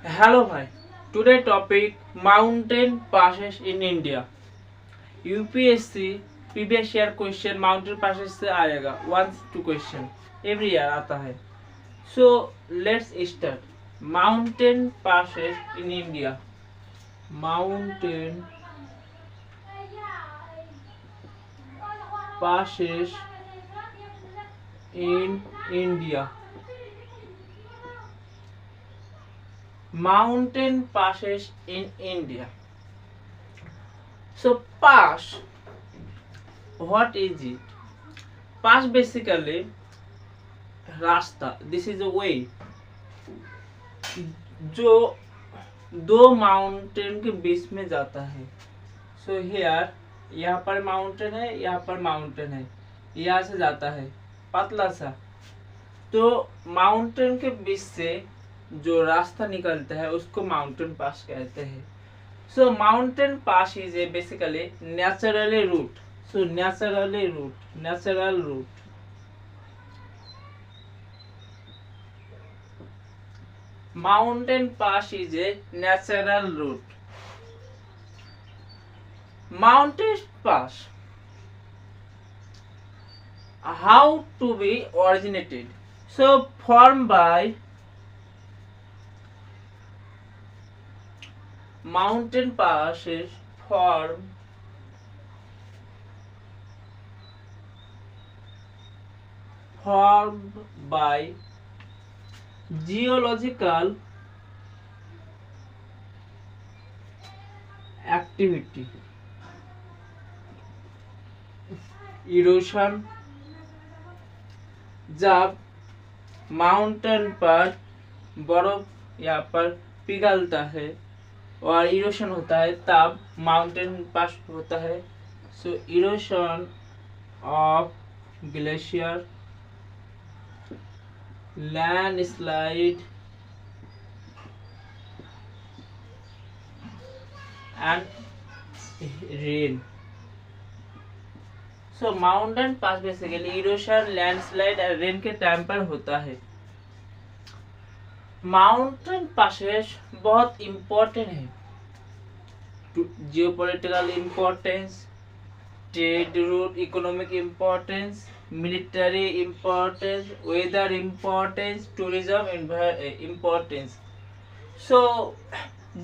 Hello, bhai. Today topic mountain passes in India. UPSC previous year question mountain passes से आएगा 1 2 question every year आता है. So let's start. Mountain passes in India. Mountain passes in India. Mountain passes in India. So pass, what is it? Pass basically रास्ता. This is a way जो दो mountain के बीच में जाता है. सो हियर यहाँ पर माउंटेन है, यहाँ पर माउंटेन है, यहाँ से जाता है पतला सा. तो माउंटेन के बीच से जो रास्ता निकलता है उसको माउंटेन पास कहते हैं. So mountain pass is a basically naturally route. So natural route. Mountain pass is a natural route. Mountain pass. How to be originated? So formed by mountain pass is formed by geological activity, erosion. जब mountain पर बर्फ यहाँ पर पिघलता है और erosion होता है तब माउंटेन पास होता है. So erosion of glacier, landslide and rain. So mountain pass basically erosion, landslide and rain के टाइम पर होता है. माउंटेन पासेस बहुत इम्पोर्टेंट है. Geopolitical importance, trade route, economic importance, military importance, weather importance, tourism importance. So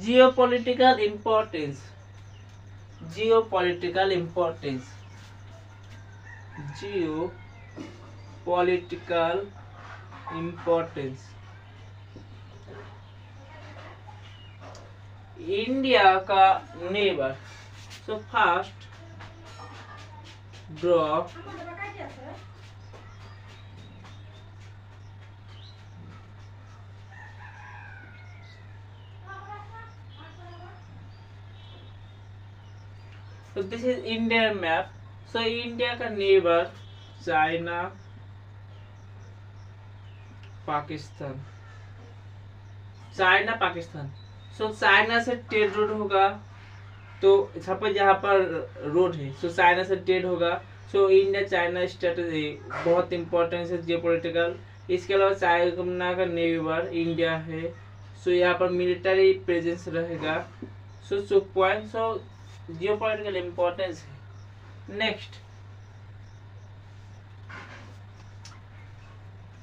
geopolitical importance, geopolitical importance, geopolitical importance. India का neighbour. So first draw so this is Indian map. So India का neighbour China, Pakistan, China Pakistan. So China से trade road होगा. तो suppose यहाँ पर road है, so China से trade होगा. सो इंडिया चाइना स्ट्रेटेजी बहुत इंपॉर्टेंस है जियोपॉलिटिकल. इसके अलावा चाइना का नेबर इंडिया है. सो यहाँ पर मिलिट्री प्रेजेंस रहेगा. So point. So geopolitical importance है. Next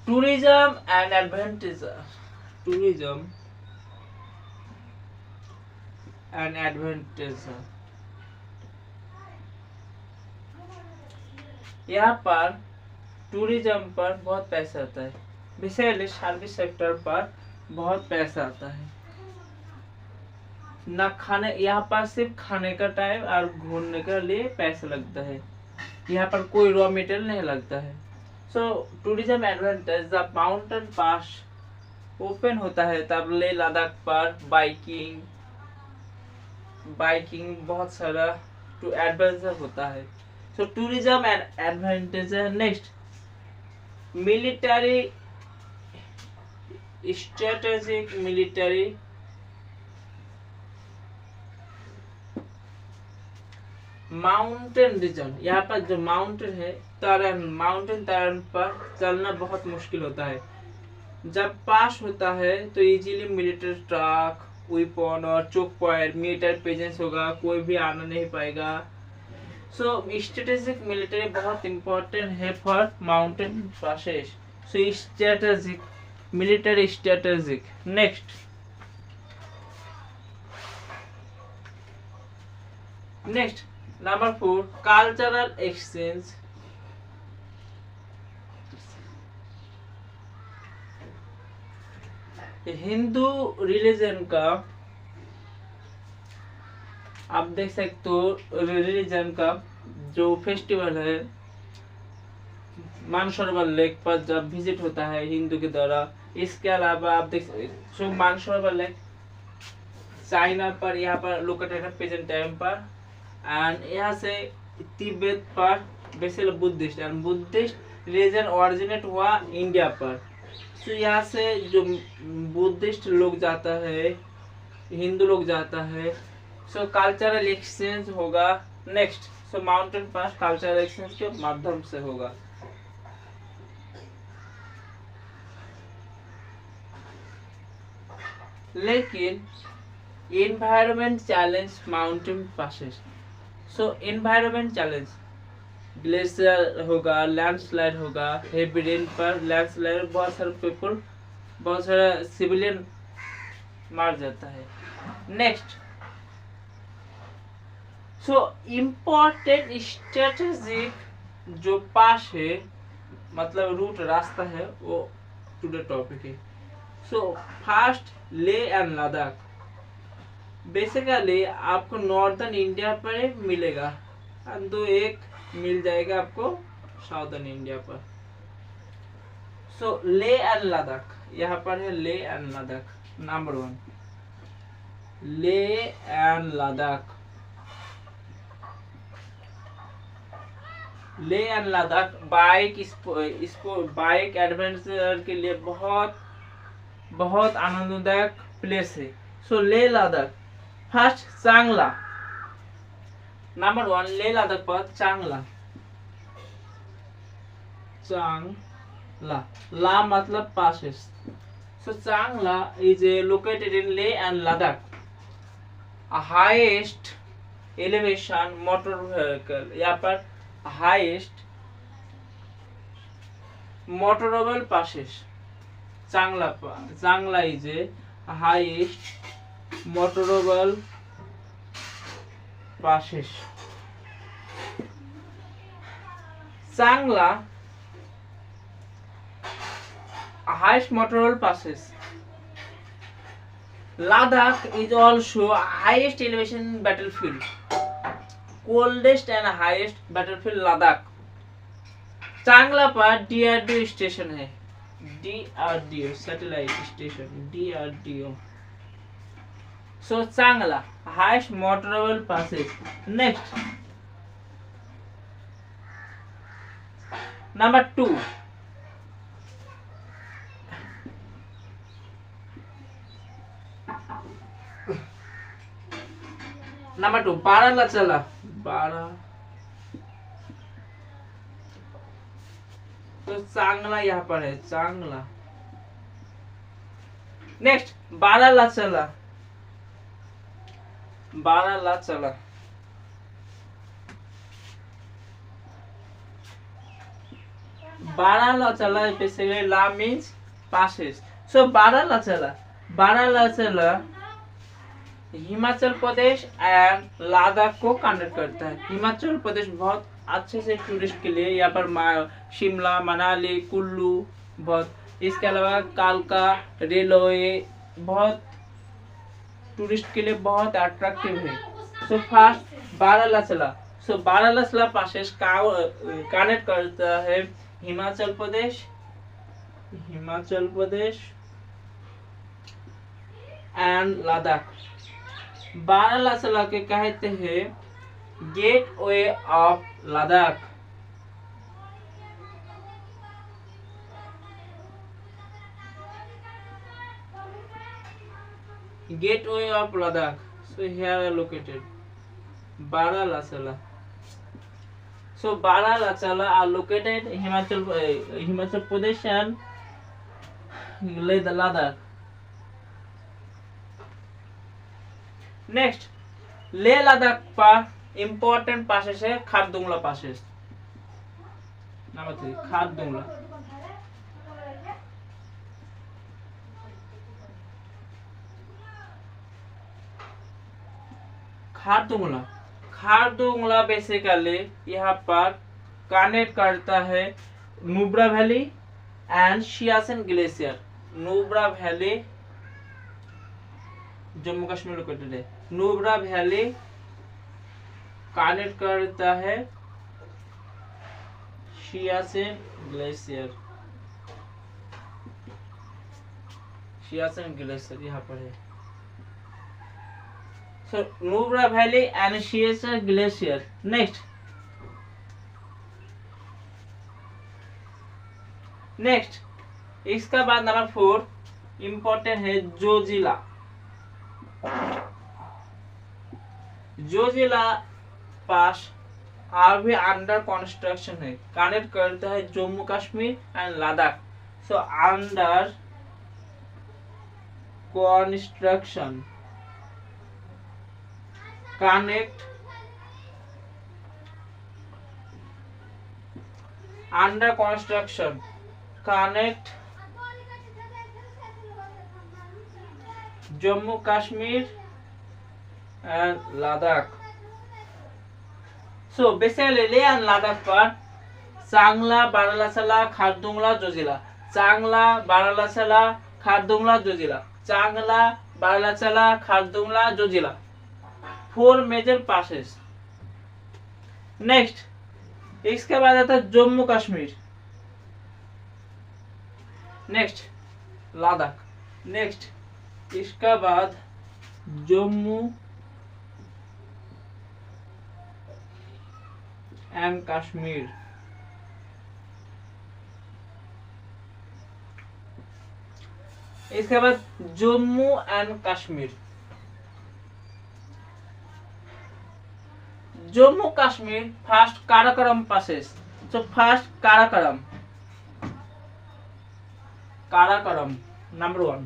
tourism and advantage. Tourism and advantage. यहाँ पर टूरिज्म पर बहुत पैसा आता है. बेसिकली सर्विस सेक्टर पर बहुत पैसा आता है. ना खाने, यहाँ पर सिर्फ खाने का टाइम और घूमने के लिए पैसा लगता है. यहाँ पर कोई रॉ मटेरियल नहीं लगता है. सो टूरिज्म एडवांटेज, जब माउंटेन पास ओपन होता है तब लेह लद्दाख पर बाइकिंग बहुत सारा टू एडवेंचर होता है. So tourism and advantage. Next military, strategic military. Mountain region, यहाँ पर जो माउंटेन है, माउंटेन टर्न पर चलना बहुत मुश्किल होता है. जब पास होता है तो इजीली मिलिट्री ट्रक, वेपन और चोक पॉइंट मिलिट्री प्रेजेंस होगा, कोई भी आना नहीं पाएगा। सो स्ट्रेटेजिक मिलिट्री बहुत इंपॉर्टेंट है for mountain passes. So strategic military strategic. Next number 4 cultural exchange. Hindu religion का आप देख सकते हो, रिलीजन का जो फेस्टिवल है मानसरोवर लेक पर जब विजिट होता है हिंदू के द्वारा। इसके अलावा आप देख सकते मानसरोवर लेक चाइना पर यहाँ पर लोकेटेड है प्रेजेंट टाइम पर। एंड यहाँ से तिब्बत पर basically Buddhist and Buddhist religion originate हुआ इंडिया पर। तो यहाँ से जो बुद्धिस्ट लोग जाता है, हिंदू लोग जाता है। सो कल्चरल एक्सचेंज होगा। नेक्स्ट सो माउंटेन पास कल्चरल एक्सचेंज के माध्यम से होगा। लेकिन एनवायरनमेंट चैलेंज माउंटेन पासेस। सो एनवायरनमेंट चैलेंज ग्लेशियर होगा, लैंडस्लाइड होगा, हेवी रेन पर लैंडस्लाइड बहुत सारे पीपल, बहुत सारा सिविलियन मार जाता है। नेक्स्ट सो इम्पोर्टेंट स्ट्रेटेजिक जो पास है मतलब रूट रास्ता है वो टुडे टॉपिक है। सो फर्स्ट ले एंड लद्दाख। बेसिकली आपको नॉर्दर्न इंडिया पर मिलेगा, दो एक मिल जाएगा आपको साउदर्न इंडिया पर। सो ले एंड लद्दाख यहाँ पर है, ले एंड लद्दाख नंबर 1 ले एंड लद्दाख। ले एंड लद्दाख बाइक इसको बाइक एडवेंचर के लिए बहुत बहुत आनंददायक प्लेस है। सो ले लद्दाख फर्स्ट चांगला नंबर 1 ले लद्दाख पर चांगला। चांगला ला मतलब पासेस। सो चांगला इज लोकेटेड इन ले and Ladakh, highest elevation motor vehicle. यहाँ पर हाईएस्ट मोटरेबल पासेस। चांगला is highest motorable passes. Changla highest motorable passes. Ladakh is also highest elevation battlefield. Coldest and highest battlefield Ladakh. Changla पर DRDO station है, DRDO satellite station DRDO। So Changla highest motorable passes. Next number 2 Baralachala. तो चांगला यहाँ पर है, Changla. Next Baralachala. Baralachala basically La means passes. So Baralachala Himachal Pradesh and Ladakh को connect करता है। हिमाचल प्रदेश बहुत अच्छे से टूरिस्ट के लिए यहाँ पर शिमला, मनाली, कुल्लू बहुत, इसके अलावा कालका रेलवे बहुत टूरिस्ट के लिए बहुत अट्रैक्टिव है। So first Baralachala. So Baralachala passes connect करता है हिमाचल प्रदेश एंड लद्दाख। बारालाचला के कहते हैं gateway of Ladakh. Gateway of Ladakh. So here are located Baral-Achala. So Baral-Achala are located Himachal Pradesh and Ladakh. Next Leh Ladakh पर इम्पोर्टेंट पासेस है Khardungla passes. Number 3 Khardungla. Khardungla Khardungla basically यहाँ पर कनेक्ट करता है Nubra valley and Siachen glacier. Nubra valley Jammu Kashmir located है। नुब्रा वैली कनेक्ट करता है Siachen glacier. Siachen glacier यहाँ पर है। So Nubra Valley and Siachen Glacier. Next इसका बाद नंबर 4 इम्पोर्टेंट है जोजिला। जोजिला पास अभी अंडर कंस्ट्रक्शन है। कनेक्ट करता है Jammu Kashmir and Ladakh. So under construction connect under construction connect Jammu Kashmir and Ladakh. So basically Leh and Ladakh पर चांगला Baralachala Khardungla Zojila. Changla Baralachala Khardungla Zojila. Changla Baralachala Khardungla Zojila. 4 major passes. Next इसके बाद आता है जम्मू कश्मीर। नेक्स्ट लद्दाख। नेक्स्ट इसका बाद जम्मू एंड कश्मीर। इसके बाद Jammu and Kashmir. Jammu Kashmir first Karakoram passes. So first Karakoram number 1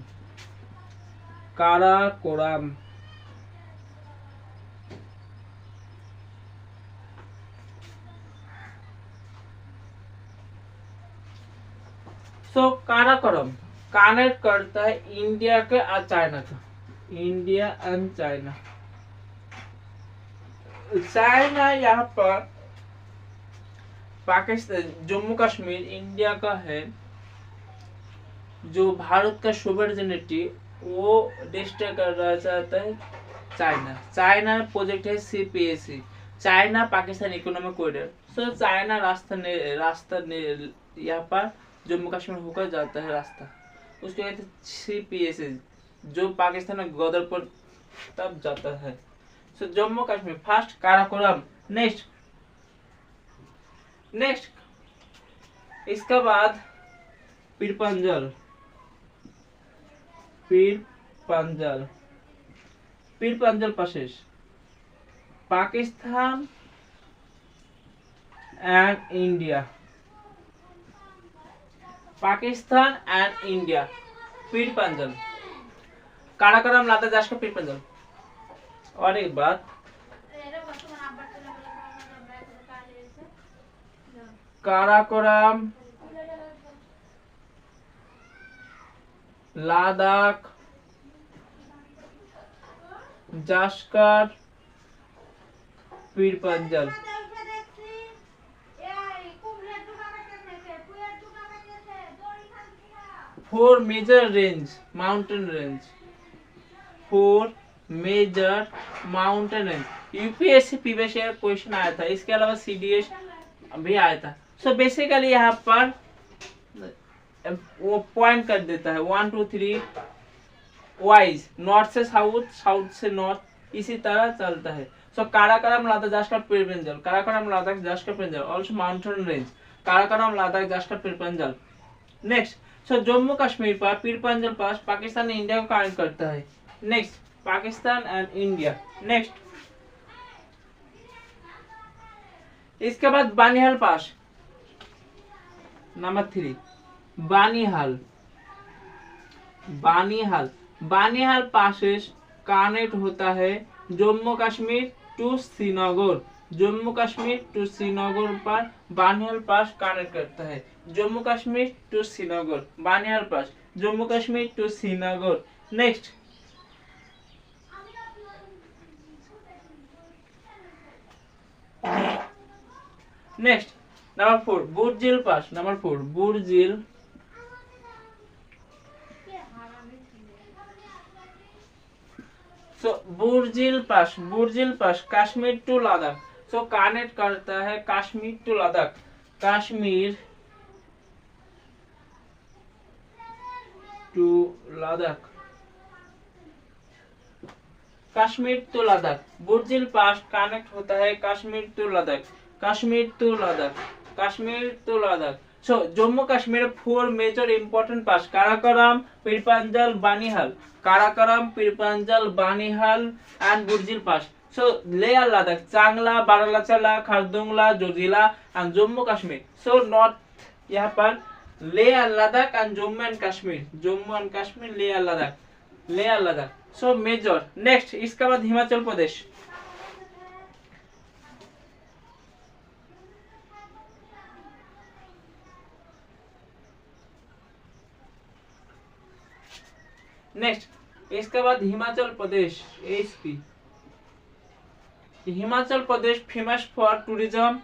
Karakoram. So Karakoram connect करता है इंडिया के और चाइना का। India and China. चाइना यहाँ पर पाकिस्तान जम्मू कश्मीर इंडिया का है। जो भारत का सोवरेनिटी वो डिस्ट्रॉय करना चाहता है चाइना। चाइना प्रोजेक्ट है CPEC China Pakistan economic corridor. So China रास्ता यहाँ पर जम्मू कश्मीर होकर जाता है रास्ता, उसको कहते हैं CPEC जो पाकिस्तान में गदरपुर तब जाता है। So Jammu Kashmir first Karakoram. Next इसका बाद Pirpanjal. Pirpanjal passes Pakistan and India. Pakistan and India Pirpanjal. Karakoram लादा जाश का पीरपंजल। और एक बात Karakoram Ladakh Zanskar Pirpanjal. 4 major range mountain range. 4 major mountain range. UPSC previous year question आया था। इसके अलावा CDS भी आया था। सो बेसिकली यहाँ पर वो पॉइंट कर देता है 1 2 3 वाइज, नॉर्थ से साउथ, साउथ से नॉर्थ, इसी तरह चलता है। So Karakoram Ladakh Zanskar Pir Panjal. Karakoram Ladakh Zanskar Pir Panjal also mountain range. Karakoram Ladakh Zanskar Pir Panjal. Next so Jammu Kashmir पर पीरपंजल पास पाकिस्तान इंडिया को कनेक्ट करता है। Next Pakistan and India. Next इसके बाद Banihal pass number 3 Banihal. Banihal, Banihal passes connect होता है जम्मू कश्मीर टू श्रीनगर, जम्मू कश्मीर टू श्रीनगर पर बानिहाल पास कनेक्ट करता है, Jammu Kashmir to Srinagar, Banihal pass Jammu Kashmir to Srinagar. Next next number 4 Burzil pass, number 4 Burzil Burzil pass, Burzil pass Kashmir to Ladakh, connect करता है Kashmir to Ladakh, Kashmir to Ladakh, Kashmir to Ladakh, Burzil pass connect होता है Kashmir to Ladakh, Kashmir to Ladakh, Kashmir to Ladakh. So Jammu Kashmir 4 major important pass, Karakoram, Pir Panjal, Banihal, Karakoram, Pir Panjal, Banihal and Burzil pass. So Leh Ladakh, Chang La, Baralacha La, Khardung La, Zoji La and Jammu Kashmir. So north यहाँ पर Leh Ladakh and Jammu and Kashmir, Jammu and Kashmir, Leh Ladakh, Leh Ladakh. So major. Next इसके बाद Himachal Pradesh, next इसके बाद Himachal Pradesh, SP. Himachal Pradesh famous for tourism,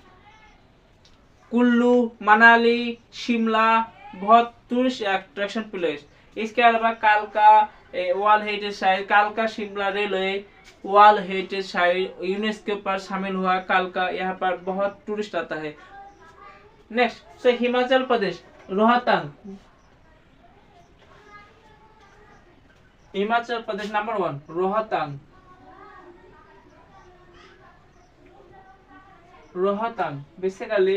Kullu, Manali, Shimla बहुत टूरिस्ट अट्रैक्शन प्लेस। इसके अलावा कालका वर्ल्ड हेरिटेज साइट, कालका Shimla railway world heritage site UNESCO पर शामिल हुआ कालका, यहाँ पर बहुत टूरिस्ट आता है। नेक्स्ट से Himachal Pradesh Rohtang, Himachal Pradesh number 1 Rohtang, Rohtang basically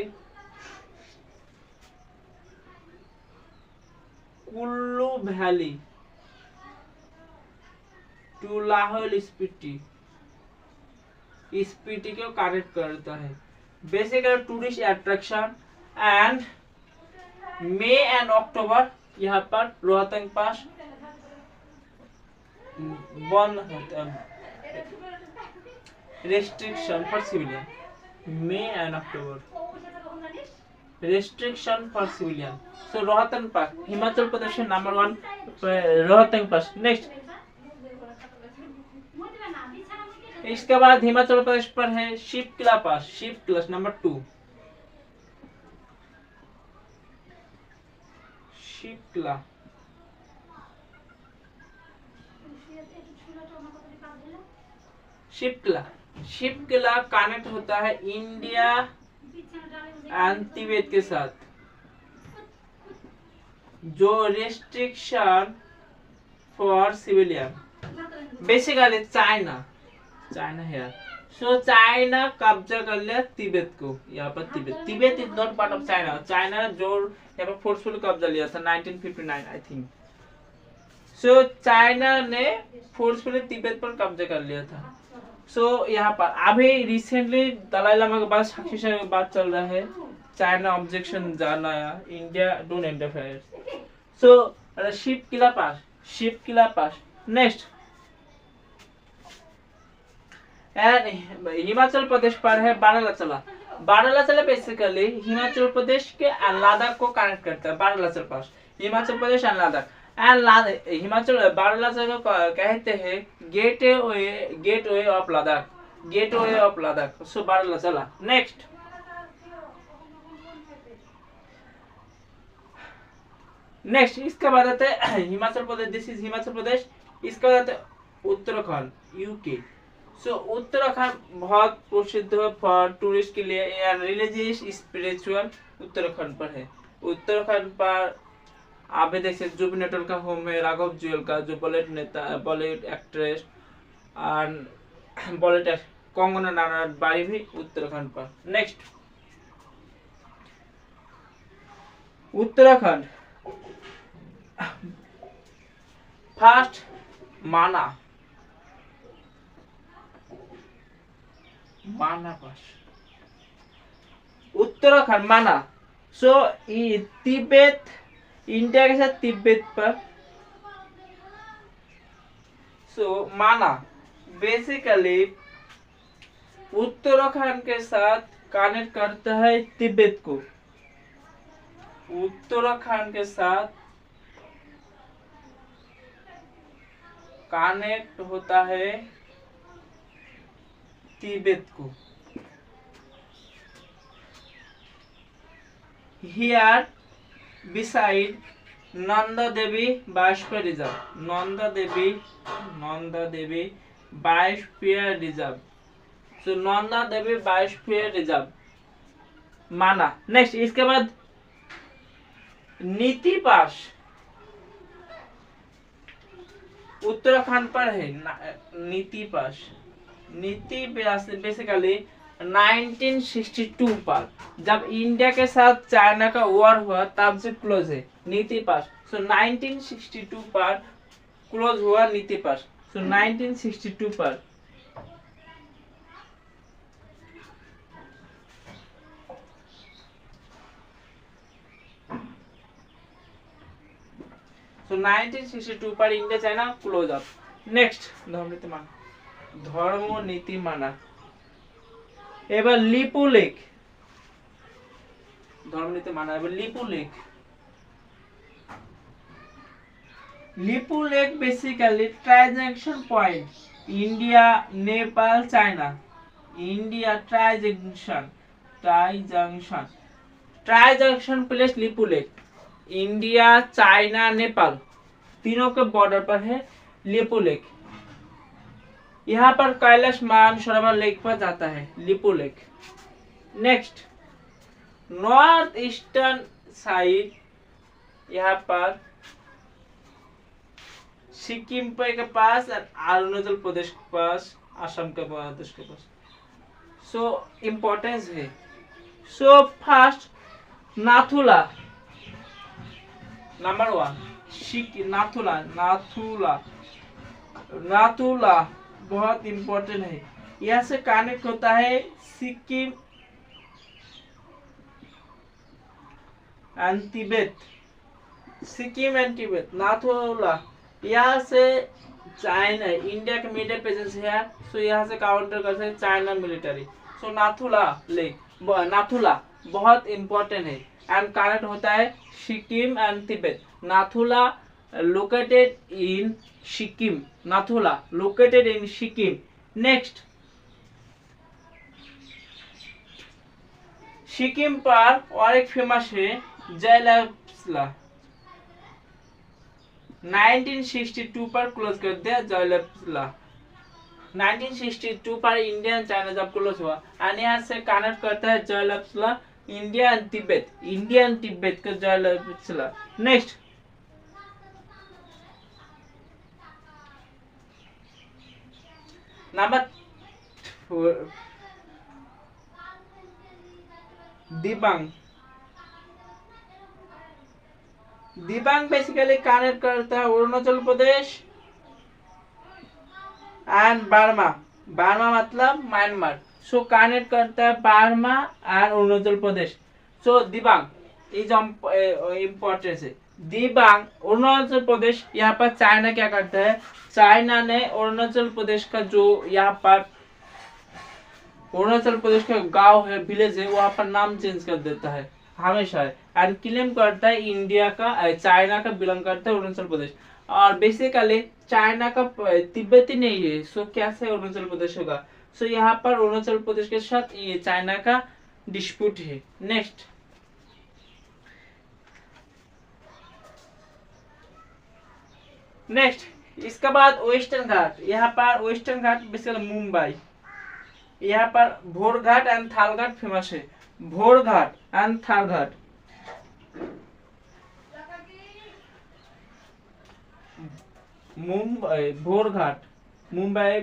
Kullu valley to Lahaul Spiti, Spiti को कनेक्ट करता है। Basically tourist attraction and May and October यहाँ पर रोहतांग पास बंद होता है, restriction for civilian, May and October restriction for civilian. So Rohtang pass Himachal Pradesh number 1 Rohtang pass. Next इसके बाद हिमाचल प्रदेश पर है Shipki La pass, Shipki La number 2, Shipki La, Shipki La, Shipki La connect होता है इंडिया एंड तिब्बत के साथ, जो restriction for civilian, basically China, China है। सो चाइना कब्जा कर लिया तिब्बत को, यहाँ पर Tibet, Tibet is not part of China, China जो यहाँ पर फोर्सफुल कब्जा लिया था 1959 आई थिंक। सो चाइना ने फोर्सफुली तिब्बत पर कब्जा कर लिया था। सो यहाँ पर अभी रिसेंटली दलाई लामा के बाद साक्षी के बात चल रहा है, चाइना ऑब्जेक्शन जनाया, India don't interfere. So Shipki La pass, Shipki La pass. Next Himachal Pradesh पर है बारालाचाला, बारालाचाला बेसिकली हिमाचल प्रदेश के लद्दाख को कनेक्ट करता है, Baralacha La pass Himachal Pradesh and Ladakh and Himachal, Baralacha La को कहते हैं gateway of Ladakh, gateway of Ladakh. So Baralacha La. Next next इसके बाद आते हैं हिमाचल प्रदेश, दिस इज हिमाचल प्रदेश। इसके बाद आते हैं उत्तराखंड, यूके। सो उत्तराखंड बहुत प्रसिद्ध है फॉर टूरिस्ट के लिए एंड रिलीजियस स्पिरिचुअल, उत्तराखंड पर है। उत्तराखंड पर आप देख सकते जुबिन नौटियाल का होम है, राघव जुएल का जो बॉलीवुड नेता, बॉलीवुड एक्ट्रेस एंड बॉलीवुड कंगना रनौत बाड़ी भी उत्तराखंड पर। नेक्स्ट उत्तराखंड फर्स्ट माना, माना पास उत्तराखंड माना। सो तिब्बत, इंडिया के साथ तिब्बत पर सो माना बेसिकली उत्तराखंड के साथ कनेक्ट करता है तिब्बत को, उत्तराखंड के साथ कनेक्ट होता है तिब्बत को। Here beside Nanda Devi Biosphere Reserve, Nanda Devi Biosphere Reserve, so Nanda Devi Biosphere Reserve माना। नेक्स्ट इसके बाद नीति पास उत्तराखंड पर है। नीति पास बेसिकली 1962 पर जब इंडिया के साथ चाइना का वॉर हुआ तब से क्लोज है नीति पास। सो 1962 पर क्लोज हुआ नीति पास। सो 1962 पर So 1962 पर India China close up. Next धर्म नीति माना। এবার লিপু লেক ধর্ম নীতি মানা। এবার Lipu Lekh basically trijunction point India Nepal China. India trijunction place Lipu Lekh India China Nepal तीनों के बॉर्डर पर है लिपू लेक। यहाँ पर कैलाश मानसरोवर लेक पर जाता है Lipu lake. Next north eastern side यहाँ पर सिक्किम के पास अरुणाचल प्रदेश के पास असम के प्रदेश के पास। सो इम्पोर्टेंस है। So first Nathula number 1 Nathula बहुत इम्पोर्टेंट है। यहाँ से कनेक्ट होता है सिक्किम एंड तिब्बत। नाथुला यहाँ से चाइना इंडिया के मिडिल प्रेजेंस है। सो यहाँ से काउंटर करते हैं चाइना मिलिट्री। सो नाथुला बहुत इम्पोर्टेंट है एंड कनेक्ट होता है Sikkim and Tibet. Nathula located in Sikkim. Next Sikkim पर और एक फेमस है जयललिता। 1962 पर क्लोज कर दिया जयललिता। 1962 पर इंडिया चाइना जब क्लोज हुआ और यहाँ से कनेक्ट करता है जयललिता इंडिया एंड तिब्बत का Jayalalithaa. Next number 4 Dibang basically connect करता है अरुणाचल प्रदेश एंड बर्मा मतलब म्यांमार। सो कनेक्ट करता है Burma and Arunachal Pradesh. So Dibang is importance है। दिबांग अरुणाचल प्रदेश। यहाँ पर चाइना क्या करता है, चाइना ने अरुणाचल प्रदेश का जो यहाँ पर अरुणाचल प्रदेश का गांव है विलेज है वहां पर नाम चेंज कर देता है हमेशा एंड क्लेम करता है इंडिया का चाइना का बिलोंग करता है अरुणाचल प्रदेश। और बेसिकली चाइना का तिब्बती नहीं है। सो कैसे अरुणाचल प्रदेश होगा। सो यहाँ पर अरुणाचल प्रदेश के साथ ये चाइना का डिस्प्यूट है। नेक्स्ट इसके बाद वेस्टर्न घाट। यहाँ पर वेस्टर्न घाट बेसिकली मुंबई। यहाँ पर भोरघाट एंड थालघाट फेमस है। भोरघाट एंड थालघाट। मुंबई भोरघाट मुंबई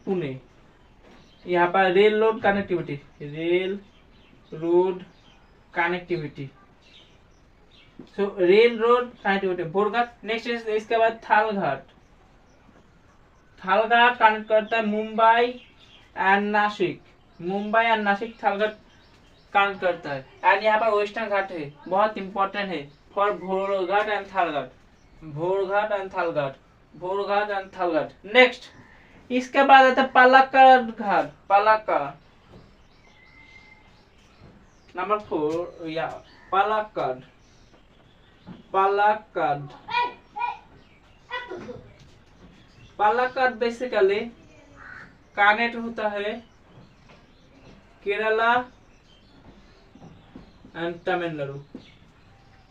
पुणे। यहाँ पर rail road connectivity. So rail road connectivity Bhor Ghat. Next इसके बाद थालघाट कनेक्ट करता है मुंबई एंड नासिक। थालघाट कनेक्ट करता है। एंड यहाँ पर वेस्टर्न घाट है, बहुत इंपॉर्टेंट है for Bhorghat and Thalghat, Bhorghat and Thalghat, Bhorghat and Thalghat. Next इसके बाद आता है पालक्काड घाट, पालक्काड नंबर 4 या पालक्काड, पालक्काड। पालक्काड बेसिकली कनेक्ट होता है केरला एंड तमिलनाडु,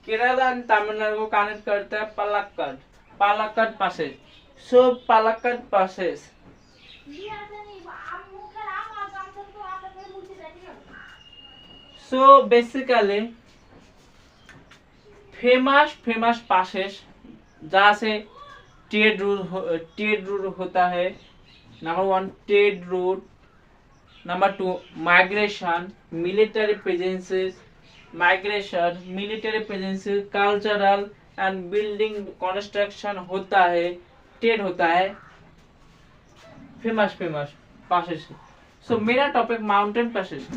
केरला एंड तमिलनाडु को कनेक्ट करता है Palakkad, Palakkad passage. So Palakkad passage so basically famous passage जहाँ से ट्रेड रूट होता है। Number 1 trade route, number 2 migration, military presences, migration, military presences, cultural and building construction होता है, ट्रेड होता है, फेमस पैसेज। सो मेरा टॉपिक माउंटेन पैसेज।